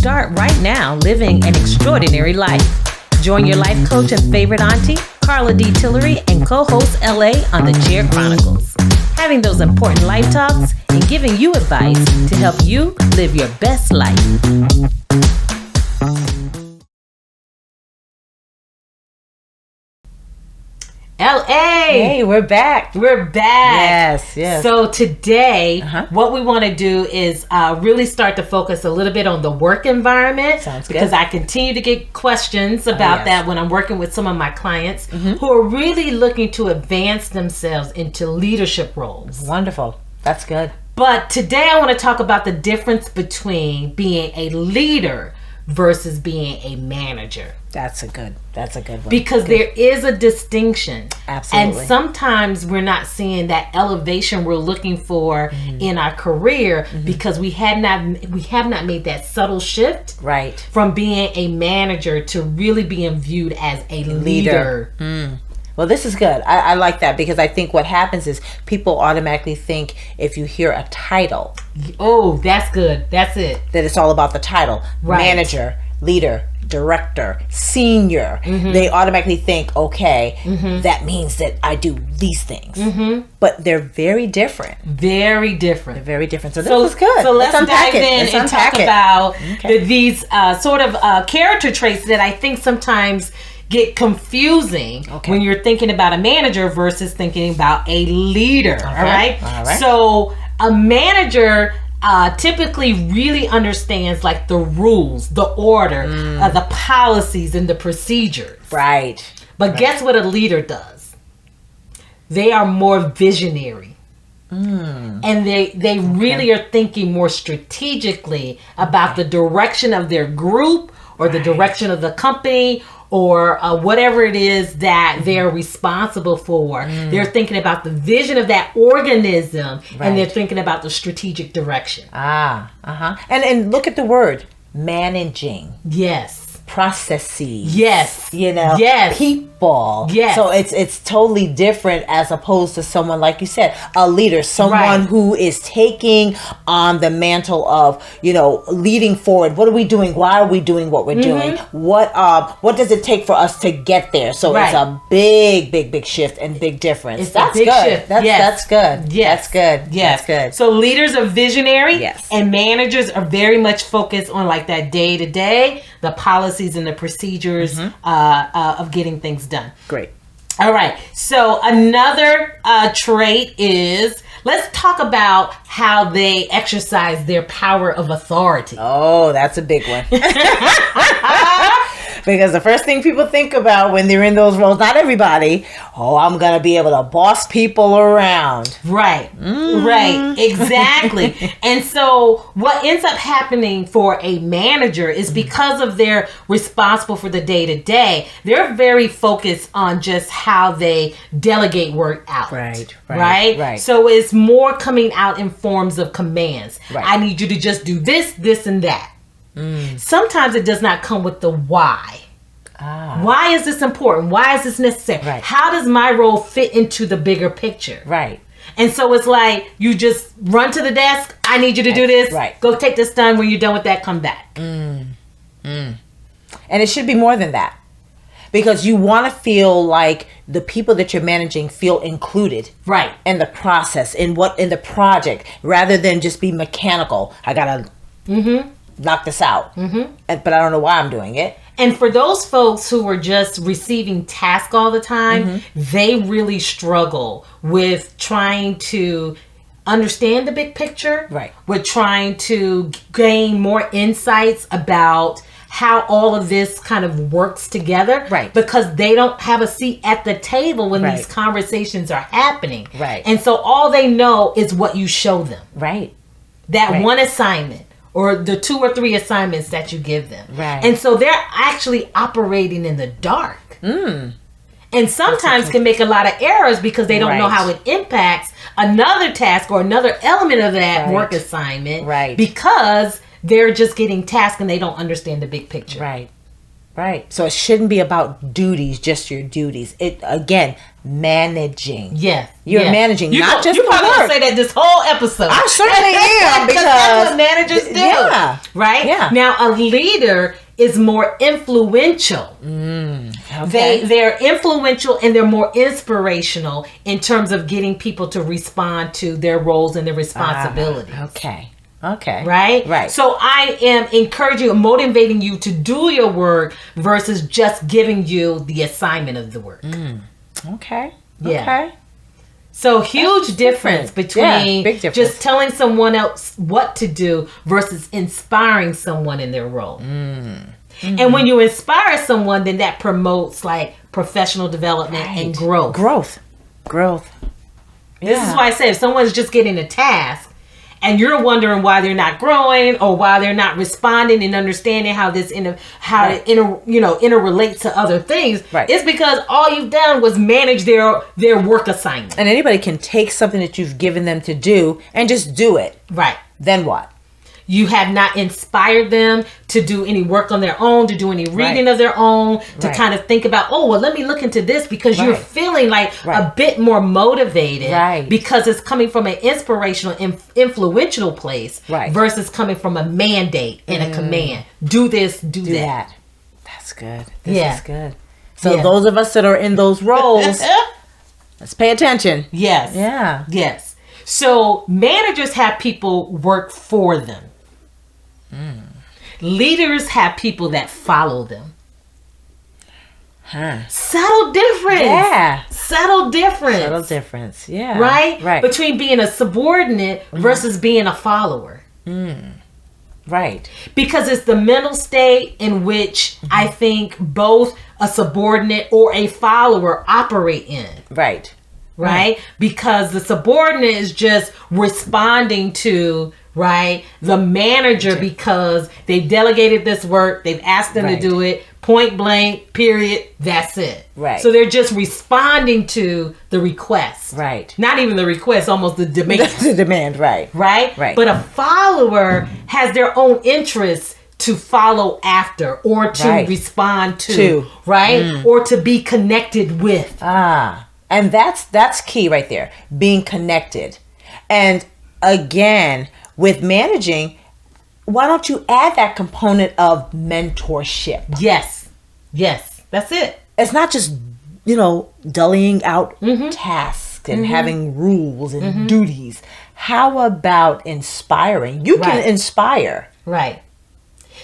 start right now living an extraordinary life. Join your life coach and favorite auntie, Carla D. Tillery, and co-host LA on the Chair Chronicles. Having those important life talks and giving you advice to help you live your best life. LA! Hey, we're back. We're back. Yes. So today, what we want to do is really start to focus a little bit on the work environment. Sounds good. Because I continue to get questions about that when I'm working with some of my clients who are really looking to advance themselves into leadership roles. Wonderful. That's good. But today I want to talk about the difference between being a leader versus being a manager. That's a good one. Because there is a distinction. Absolutely. And sometimes we're not seeing that elevation we're looking for in our career because we have not made that subtle shift from being a manager to really being viewed as a leader. Well, this is good. I like that because I think what happens is people automatically think if you hear a title. Oh, that's good. That's it. That it's all about the title. Right. Manager, leader, director, senior. They automatically think, okay, that means that I do these things. But they're very different. Very different. They're very different. So this is good. So let's unpack dive it. in and talk about these sort of character traits that I think sometimes get confusing when you're thinking about a manager versus thinking about a leader. All right. So a manager typically really understands like the rules, the order, the policies, and the procedures. But guess what a leader does? They are more visionary. And they really are thinking more strategically about the direction of their group or the direction of the company or whatever it is that they're responsible for. They're thinking about the vision of that organism and they're thinking about the strategic direction. And look at the word managing. Yes. Processes. Yes. People. Yes. So it's totally different as opposed to someone, like you said, a leader, someone who is taking on the mantle of, leading forward. What are we doing? Why are we doing what we're doing? What does it take for us to get there? So it's a big shift and big difference. It's that's a big good. shift. That's good. Yes. That's good. Yes. That's good. So leaders are visionary. Yes. And managers are very much focused on like that day to day, the policies and the procedures of getting things done. Great. All right. So another trait is, let's talk about how they exercise their power of authority. Oh, that's a big one. Because the first thing people think about when they're in those roles, not everybody, I'm going to be able to boss people around. Right. Exactly. And so what ends up happening for a manager is because of their responsible for the day to day, they're very focused on just how they delegate work out. Right. So it's more coming out in forms of commands. I need you to just do this, this, and that. Sometimes it does not come with the why. Why is this important? Why is this necessary? How does my role fit into the bigger picture? And so it's like you just run to the desk. I need you to do this. Go take this done. When you're done with that, come back. And it should be more than that. Because you want to feel like the people that you're managing feel included in the process, in the project, rather than just be mechanical. I gotta knock this out, but I don't know why I'm doing it. And for those folks who are just receiving tasks all the time, they really struggle with trying to understand the big picture, with trying to gain more insights about how all of this kind of works together, because they don't have a seat at the table when these conversations are happening. And so all they know is what you show them. That one assignment or the 2 or 3 assignments that you give them. And so they're actually operating in the dark. And sometimes can make a lot of errors because they don't know how it impacts another task or another element of that work assignment because they're just getting tasked and they don't understand the big picture. Right. So it shouldn't be about duties, just your duties. It again, managing. Yes. You're managing, not just the work. You're probably going to say that this whole episode. I certainly am, because that's what managers do. Yeah. Right? Yeah. Now, a leader is more influential. Okay. They're influential and they're more inspirational in terms of getting people to respond to their roles and their responsibilities. Okay. Right. So I am encouraging and motivating you to do your work versus just giving you the assignment of the work. Okay. Yeah. Okay. So huge difference between big difference. Just telling someone else what to do versus inspiring someone in their role. And when you inspire someone, then that promotes like professional development and growth. Growth. This is why I say if someone's just getting a task and you're wondering why they're not growing or why they're not responding and understanding how this it interrelates to other things, it's because all you've done was manage their work assignment. And anybody can take something that you've given them to do and just do it. Right. Then what? You have not inspired them to do any work on their own, to do any reading of their own, to kind of think about, let me look into this, because you're feeling like a bit more motivated because it's coming from an inspirational, influential place versus coming from a mandate and a command. Do this, do that. That's good. This is good. So those of us that are in those roles, let's pay attention. Yes. Yeah. Yes. So managers have people work for them. Leaders have people that follow them. Subtle difference. Yeah. Subtle difference. Yeah. Right? Between being a subordinate versus being a follower. Right. Because it's the mental state in which I think both a subordinate or a follower operate in. Right. Because the subordinate is just responding to the manager because they've delegated this work, they've asked them to do it, point blank, period, that's it. So they're just responding to the request. Not even the request, almost the demand. The demand, right. But a follower has their own interests to follow after or to respond to. Or to be connected with. And that's key right there, being connected. And again, with managing, why don't you add that component of mentorship? Yes, that's it. It's not just, dulling out tasks and having rules and duties. How about inspiring? You can inspire.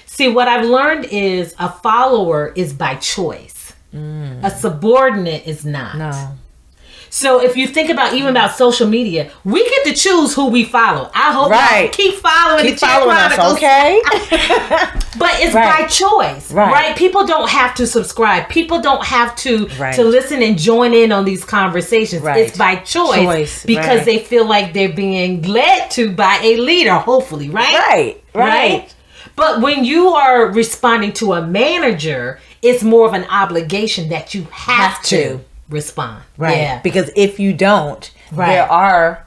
See, what I've learned is a follower is by choice. A subordinate is not. No. So if you think about social media, we get to choose who we follow. I hope y'all keep following the Chick Chronicles. Okay. But it's by choice, right? People don't have to subscribe. People don't have to listen and join in on these conversations. It's by choice because they feel like they're being led to by a leader, hopefully, right? Right. But when you are responding to a manager, it's more of an obligation that you have to respond. Because if you don't, there are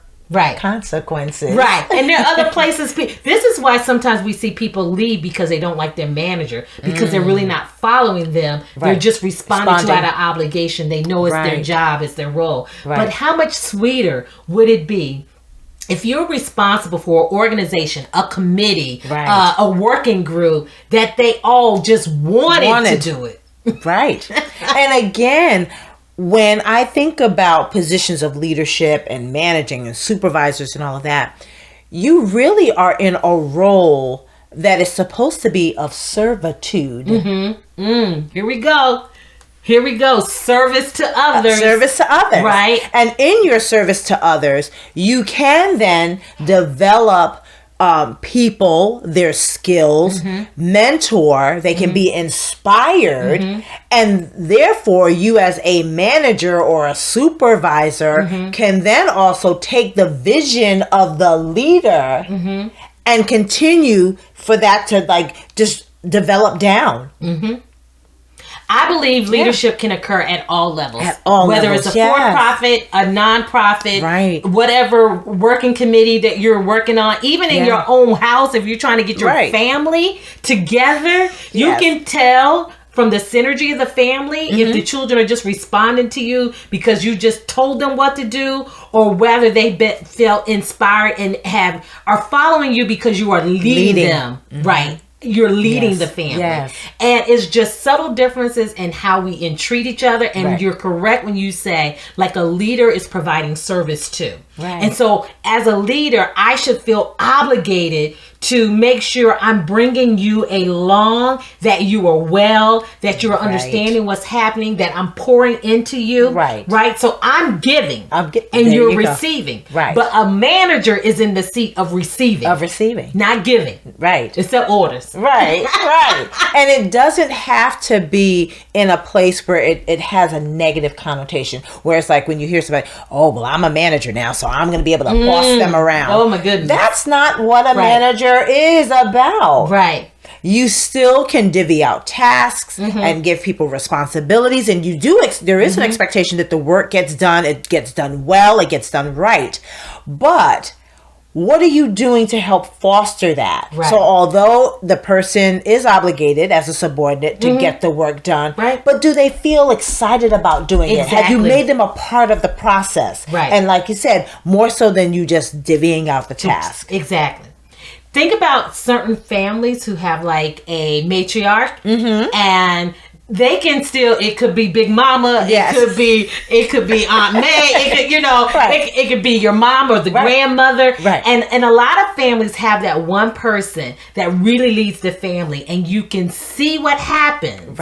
consequences. And there are other places. This is why sometimes we see people leave because they don't like their manager, because they're really not following them. They're just responding to out of obligation. They know it's their job, it's their role. But how much sweeter would it be if you're responsible for an organization, a committee, a working group, that they all just wanted to do it? And again, when I think about positions of leadership and managing and supervisors and all of that, you really are in a role that is supposed to be of servitude. Here we go. Service to others. Right. And in your service to others, you can then develop people, their skills, mentor, they can be inspired, and therefore you as a manager or a supervisor can then also take the vision of the leader and continue for that to just develop down. I believe leadership can occur at all levels. Whether it's a for-profit, a non-profit, whatever working committee that you're working on, even in your own house, if you're trying to get your family together, you can tell from the synergy of the family, if the children are just responding to you because you just told them what to do, or whether they felt inspired and are following you because you are leading them, right? You're leading the family. Yes. And it's just subtle differences in how we entreat each other. And you're correct when you say, like, a leader is providing service too. Right. And so as a leader, I should feel obligated to make sure I'm bringing you along, that you are well, that you're understanding what's happening, that I'm pouring into you. Right. So I'm giving and you're receiving. Right. But a manager is in the seat of receiving. Not giving. Right. Except orders. Right. And it doesn't have to be in a place where it has a negative connotation, where it's like when you hear somebody, oh, well, I'm a manager now, so I'm going to be able to boss them around. Oh, my goodness. That's not what a manager is about. Right. You still can divvy out tasks and give people responsibilities, and you do. There is an expectation that the work gets done. It gets done well. It gets done right. But what are you doing to help foster that? Right. So although the person is obligated as a subordinate to get the work done, but do they feel excited about doing it? Have you made them a part of the process? Right. And like you said, more so than you just divvying out the task. Exactly. Think about certain families who have like a matriarch, and they can still, it could be Big Mama, it could be Aunt May, it could, it could be your mom or the grandmother. Right. And a lot of families have that one person that really leads the family, and you can see what happens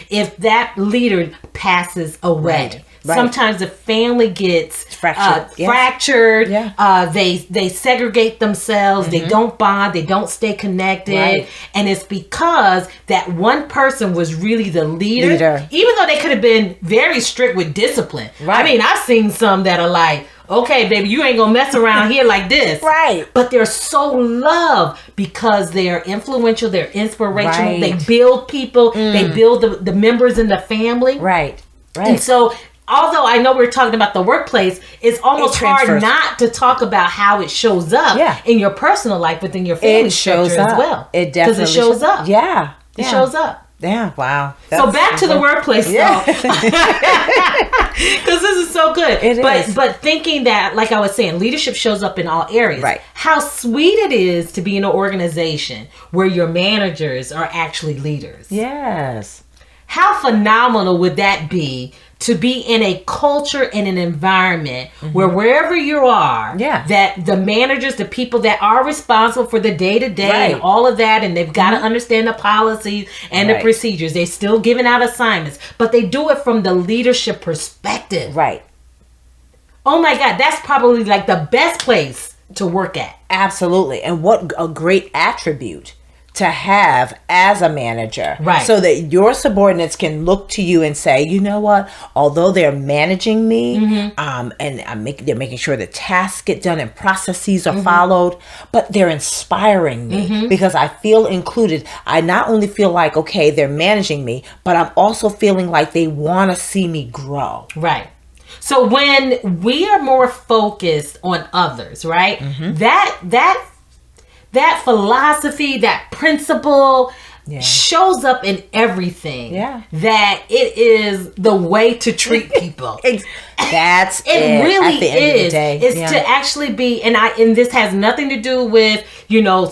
if that leader passes away. Right. Sometimes the family gets fractured. Yeah. They segregate themselves. They don't bond. They don't stay connected. And it's because that one person was really the leader. Even though they could have been very strict with discipline. Right. I mean, I've seen some that are like, okay, baby, you ain't gonna mess around here like this. Right. But they're so loved because they're influential. They're inspirational. Right. They build people. They build the members in the family. Right. And so, although I know we're talking about the workplace, it's almost hard not to talk about how it shows up in your personal life within your family structure as well. It definitely shows up. Yeah. It shows up. Yeah, wow. So back to the workplace, though. Because this is so good. But thinking that, like I was saying, leadership shows up in all areas. Right. How sweet it is to be in an organization where your managers are actually leaders. Yes. How phenomenal would that be to be in a culture and an environment where wherever you are, that the managers, the people that are responsible for the day-to-day and all of that, and they've got to understand the policies and the procedures. They're still giving out assignments, but they do it from the leadership perspective. Right. Oh my God, that's probably like the best place to work at. Absolutely. And what a great attribute to have as a manager, so that your subordinates can look to you and say, you know what, although they're managing me, and they're making sure the tasks get done and processes are followed, but they're inspiring me because I feel included. I not only feel like, okay, they're managing me, but I'm also feeling like they want to see me grow. Right. So when we are more focused on others, right, that philosophy, that principle shows up in everything. Yeah. That it is the way to treat people. That's it really at the end of the day. It's to actually be, and this has nothing to do with,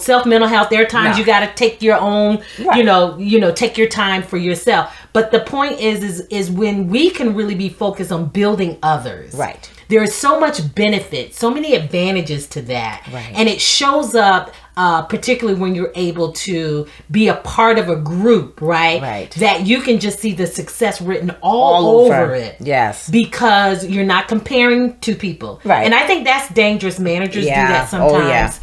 self mental health. There are times you got to take your own, take your time for yourself. But the point is when we can really be focused on building others. Right. There is so much benefit, so many advantages to that. Right. And it shows up particularly when you're able to be a part of a group, right? That you can just see the success written all over it. Yes. Because you're not comparing to people. Right. And I think that's dangerous. Managers do that sometimes.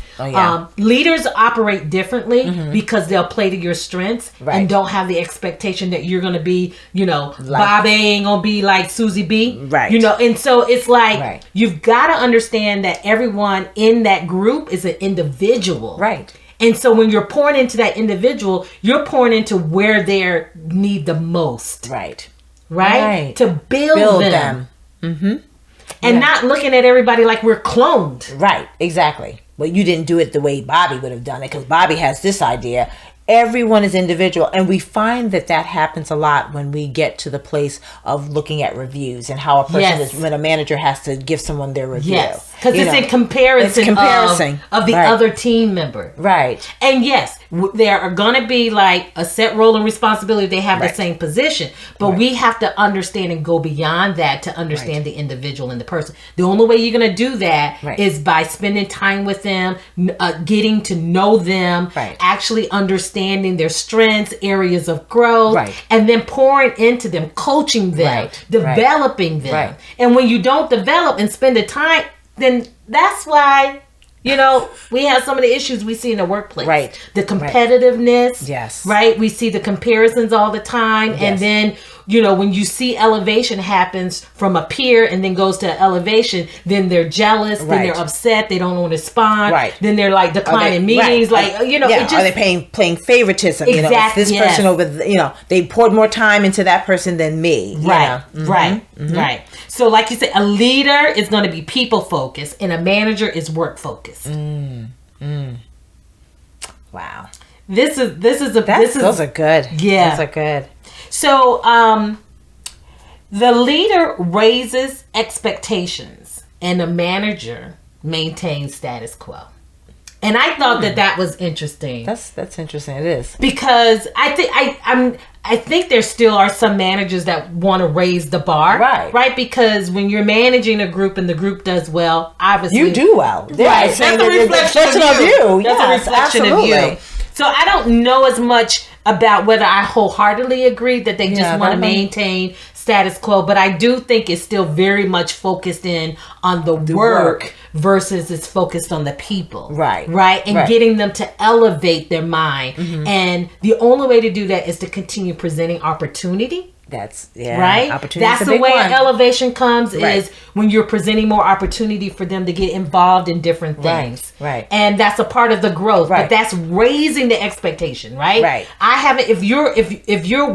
Leaders operate differently because they'll play to your strengths and don't have the expectation that you're going to be, Bob A ain't going to be like Susie B. Right. And so it's like, you've got to understand that everyone in that group is an individual. Right. And so when you're pouring into that individual, you're pouring into where they need the most. Right. Right. To build them. And not looking at everybody like we're cloned. Right. Exactly. Well, you didn't do it the way Bobby would have done it because Bobby has this idea. everyone is individual, and we find that happens a lot when we get to the place of looking at reviews and how a person is, when a manager has to give someone their review. Yes, because it's in comparison of the other team member. Right. And yes, there are going to be like a set role and responsibility. They have the same position, but we have to understand and go beyond that to understand the individual and the person. The only way you're going to do that is by spending time with them, getting to know them, actually understanding their strengths, areas of growth, and then pouring into them, coaching them, developing them. And when you don't develop and spend the time, then that's why, you know, we have some of the issues we see in the workplace. Right. The competitiveness. Yes. Right. We see the comparisons all the time. Yes. And then, you know, when you see elevation happens from a peer and then goes to elevation, then they're jealous. Then they're upset. They don't want to respond. Right. Then they're like declining meetings. Like, you know, it just, are they playing favoritism? Exactly. You know, it's this person over, you know, they poured more time into that person than me. Right. You know? Right. So like you said, a leader is going to be people focused and a manager is work focused. Wow. Those are good. Yeah. Those are good. So, the leader raises expectations and the manager maintains status quo. And I thought that was interesting. That's interesting. It is. Because I think there still are some managers that want to raise the bar. Right. Because when you're managing a group and the group does well, obviously you do well. Right. That's a reflection of you. That's a reflection of you. So I don't know as much about whether I wholeheartedly agree that they just want to maintain status quo, but I do think it's still very much focused in on the work versus it's focused on the people. Right. And getting them to elevate their mind. And the only way to do that is to continue presenting opportunity. That's right. That's the way elevation comes is when you're presenting more opportunity for them to get involved in different things. Right. And that's a part of the growth. But that's raising the expectation. Right. I haven't.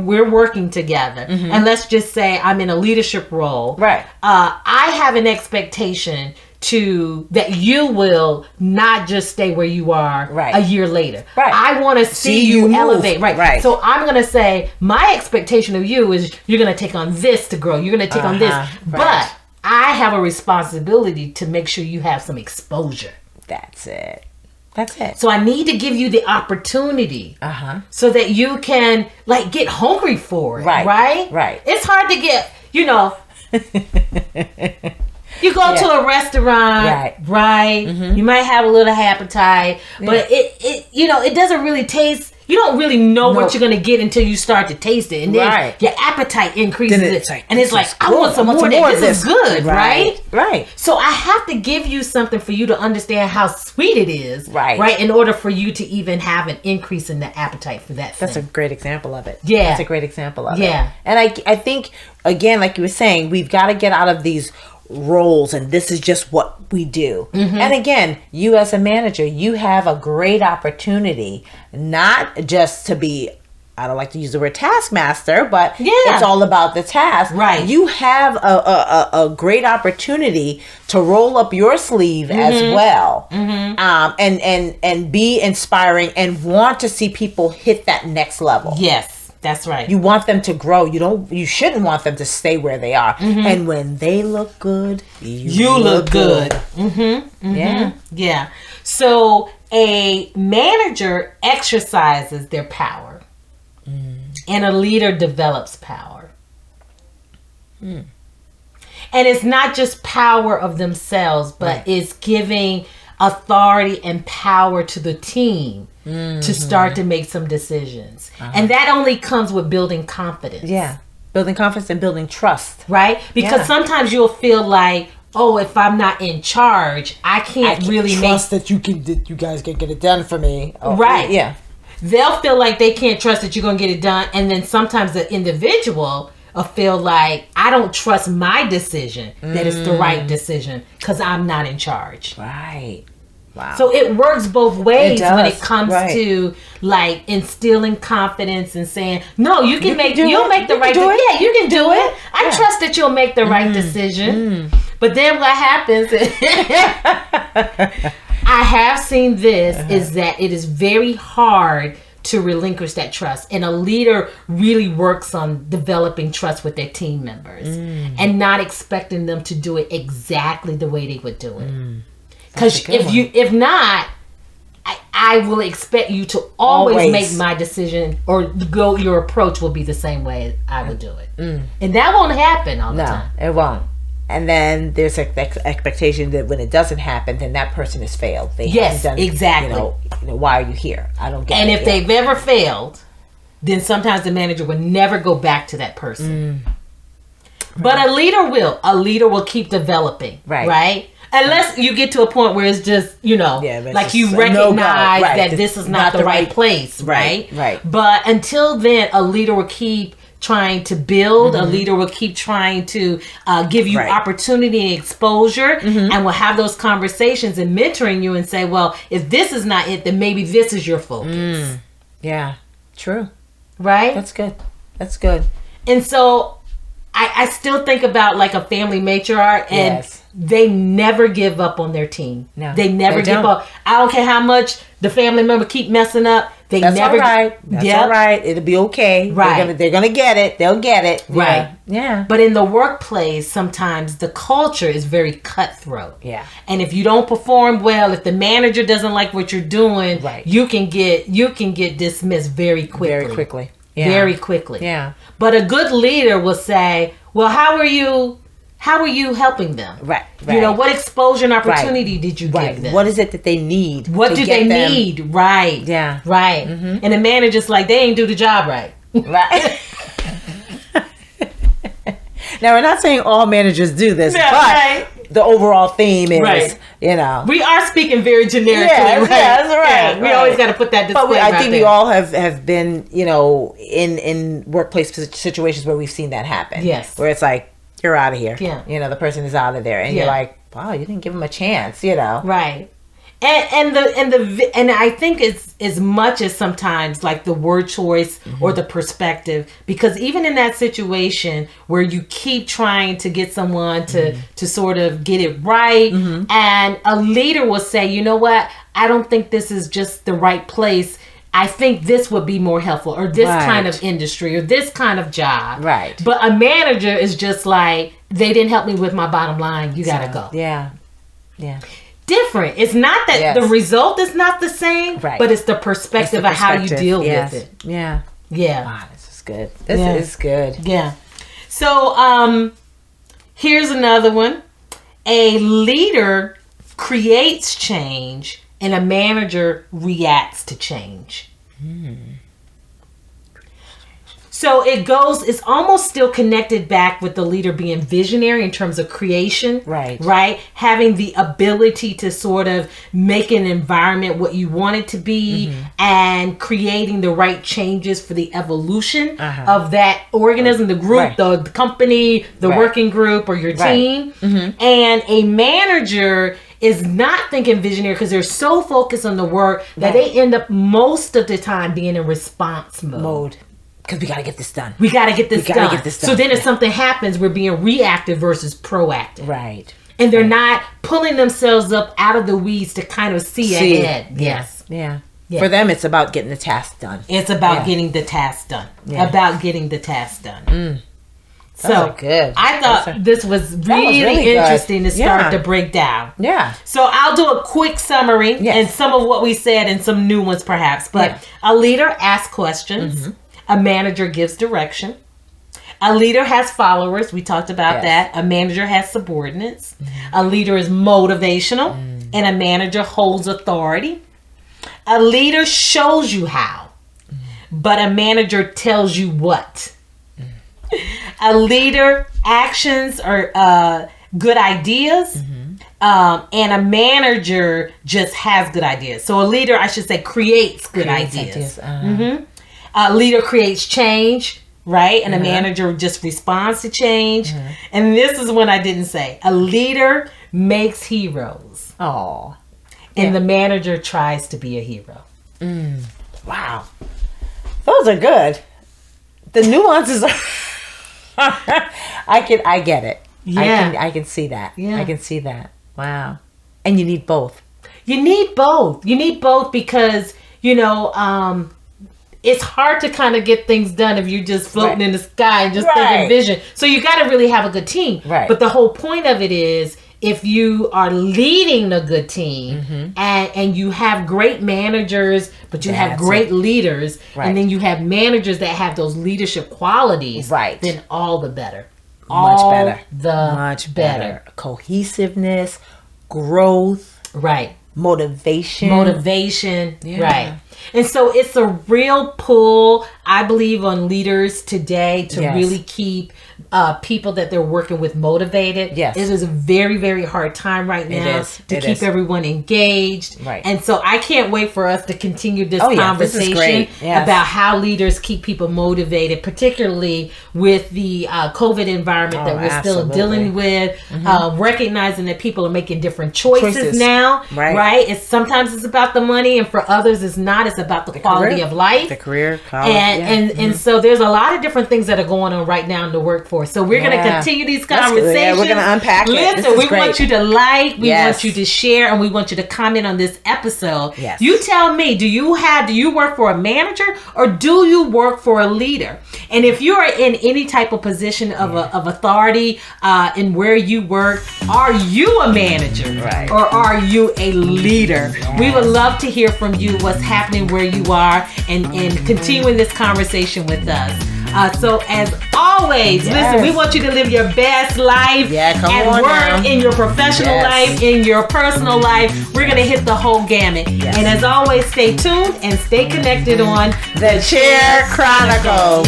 We're working together, and let's just say I'm in a leadership role. Right. I have an expectation that you will not just stay where you are a year later. I want to see you elevate. Right. So I'm going to say my expectation of you is you're going to take on this to grow. You're going to take on this. But I have a responsibility to make sure you have some exposure. That's it. So I need to give you the opportunity so that you can like get hungry for it. Right. It's hard to get, you know. You go to a restaurant, right? You might have a little appetite, but it doesn't really taste. You don't really know what you're gonna get until you start to taste it, and then your appetite increases. And it's like, I want some more of this. This is good, right? So I have to give you something for you to understand how sweet it is, right? In order for you to even have an increase in the appetite for that. That's a great example of it. Yeah, that's a great example of it. Yeah, and I think again, like you were saying, we've got to get out of these roles and this is just what we do. And again, you as a manager, you have a great opportunity not just to be, I don't like to use the word taskmaster, but it's all about the task. You have a great opportunity to roll up your sleeve as well, and be inspiring and want to see people hit that next level. Yes. That's right. You want them to grow. You shouldn't want them to stay where they are. And when they look good, you look good. Yeah. So a manager exercises their power and a leader develops power. And it's not just power of themselves, but it's giving authority and power to the team to start to make some decisions. And that only comes with building confidence. Yeah. Building confidence and building trust. Right? Because sometimes you'll feel like, oh, if I'm not in charge, I can't really trust that you guys can get it done for me. Oh, right. Yeah. They'll feel like they can't trust that you're going to get it done. And then sometimes the individual will feel like, I don't trust my decision that it's the right decision because I'm not in charge. Right. Wow. So it works both ways when it comes to like instilling confidence and saying, no, you'll make the right decision. Yeah, you can do it. I trust that you'll make the right decision. But then what happens I have seen this is that it is very hard to relinquish that trust. And a leader really works on developing trust with their team members and not expecting them to do it exactly the way they would do it. Because if not, I will expect you to always make my decision, or your approach will be the same way I would do it. And that won't happen all the time. No, it won't. And then there's an expectation that when it doesn't happen, then that person has failed. They haven't done, exactly. You know, why are you here? I don't get it. And if they've ever failed, then sometimes the manager will never go back to that person. But a leader will. A leader will keep developing. Right? Unless you get to a point where it's just, like you recognize that this is not the right place. Right? But until then, a leader will keep trying to build. A leader will keep trying to give you opportunity and exposure, and will have those conversations and mentoring you and say, well, if this is not it, then maybe this is your focus. Yeah, true. Right? That's good. And so I still think about like a family matriarch, and they never give up on their team. No, they never give up. I don't care how much the family member keep messing up. That's never. All right. That's all right. It'll be okay. Right. They're gonna get it. They'll get it. Right. Yeah. But in the workplace, sometimes the culture is very cutthroat. Yeah. And if you don't perform well, if the manager doesn't like what you're doing, you can get dismissed very quickly. Very quickly. Yeah. Very quickly. Yeah. But a good leader will say, well, how are you helping them? Right. What exposure and opportunity did you give them? What is it that they need? What do they need? Right. Yeah. Right. And the manager's like, they ain't do the job right. Right. Now, we're not saying all managers do this, but the overall theme is, we are speaking very generically. Yes, right. We always got to put that disclaimer. But I think we all have been, in workplace situations where we've seen that happen. Yes. Where it's like, you're out of here. Yeah. The person is out of there, and you're like, wow, you didn't give them a chance. Right. And I think it's as much as sometimes like the word choice or the perspective, because even in that situation where you keep trying to get someone to sort of get it right, and a leader will say, you know what, I don't think this is just the right place. I think this would be more helpful, or this kind of industry, or this kind of job. Right. But a manager is just like, they didn't help me with my bottom line. You got to go. Yeah. Different. It's not that the result is not the same, but it's the perspective of how you deal with it. Yeah. Wow, this is good. This is good. Yeah. So, here's another one. A leader creates change, and a manager reacts to change. So it's almost still connected back with the leader being visionary in terms of creation. Right? Having the ability to sort of make an environment what you want it to be, and creating the right changes for the evolution of that organism, the group, the company, the working group, or your team. And a manager is not thinking visionary because they're so focused on the work that they end up most of the time being in response mode. Because we got to get this done. We got to get this done. So then if something happens, we're being reactive versus proactive. Right. And they're not pulling themselves up out of the weeds to kind of see ahead. Yes. Yeah. For them, it's about getting the task done. It's about getting the task done. About getting the task done. So good. I thought this was really interesting to start to break down. Yeah. So I'll do a quick summary and some of what we said and some new ones perhaps. But a leader asks questions. A manager gives direction. A leader has followers. We talked about that. A manager has subordinates. A leader is motivational. And a manager holds authority. A leader shows you how. But a manager tells you what. A leader actions are good ideas. And a manager just has good ideas. So a leader, I should say, creates good ideas. A leader creates change, right? And a manager just responds to change. And this is one I didn't say. A leader makes heroes. Oh. And the manager tries to be a hero. Wow. Those are good. The nuances are... I get it. Yeah. I can see that. Yeah. I can see that. Wow. And you need both. You need both. You need both because, it's hard to kind of get things done if you're just floating in the sky and just thinking vision. So you got to really have a good team. Right. But the whole point of it is, if you are leading a good team and you have great managers, but you have great leaders, and then you have managers that have those leadership qualities, then all the better. Much better. Cohesiveness, growth. Right. Motivation. Yeah. Right. And so it's a real pull, I believe, on leaders today to really keep people that they're working with motivated. Yes. It is a very, very hard time right now to keep everyone engaged. Right. And so I can't wait for us to continue this conversation about how leaders keep people motivated, particularly with the COVID environment that we're still dealing with, recognizing that people are making different choices now. Right. Sometimes it's about the money, and for others it's not. It's about the quality of life. The career, college. And so there's a lot of different things that are going on right now in the workforce. So we're going to continue these conversations. We're going to unpack it. Listen, we want you to like, we want you to share, and we want you to comment on this episode. Yes. You tell me, do you work for a manager or do you work for a leader? And if you're in any type of position of authority in where you work, are you a manager or are you a leader? Yes. We would love to hear from you what's happening where you are and continuing this conversation with us. So as always, listen, we want you to live your best life and work in your professional life, in your personal life. We're going to hit the whole gamut. Yes. And as always, stay tuned and stay connected on The Chair Chronicles.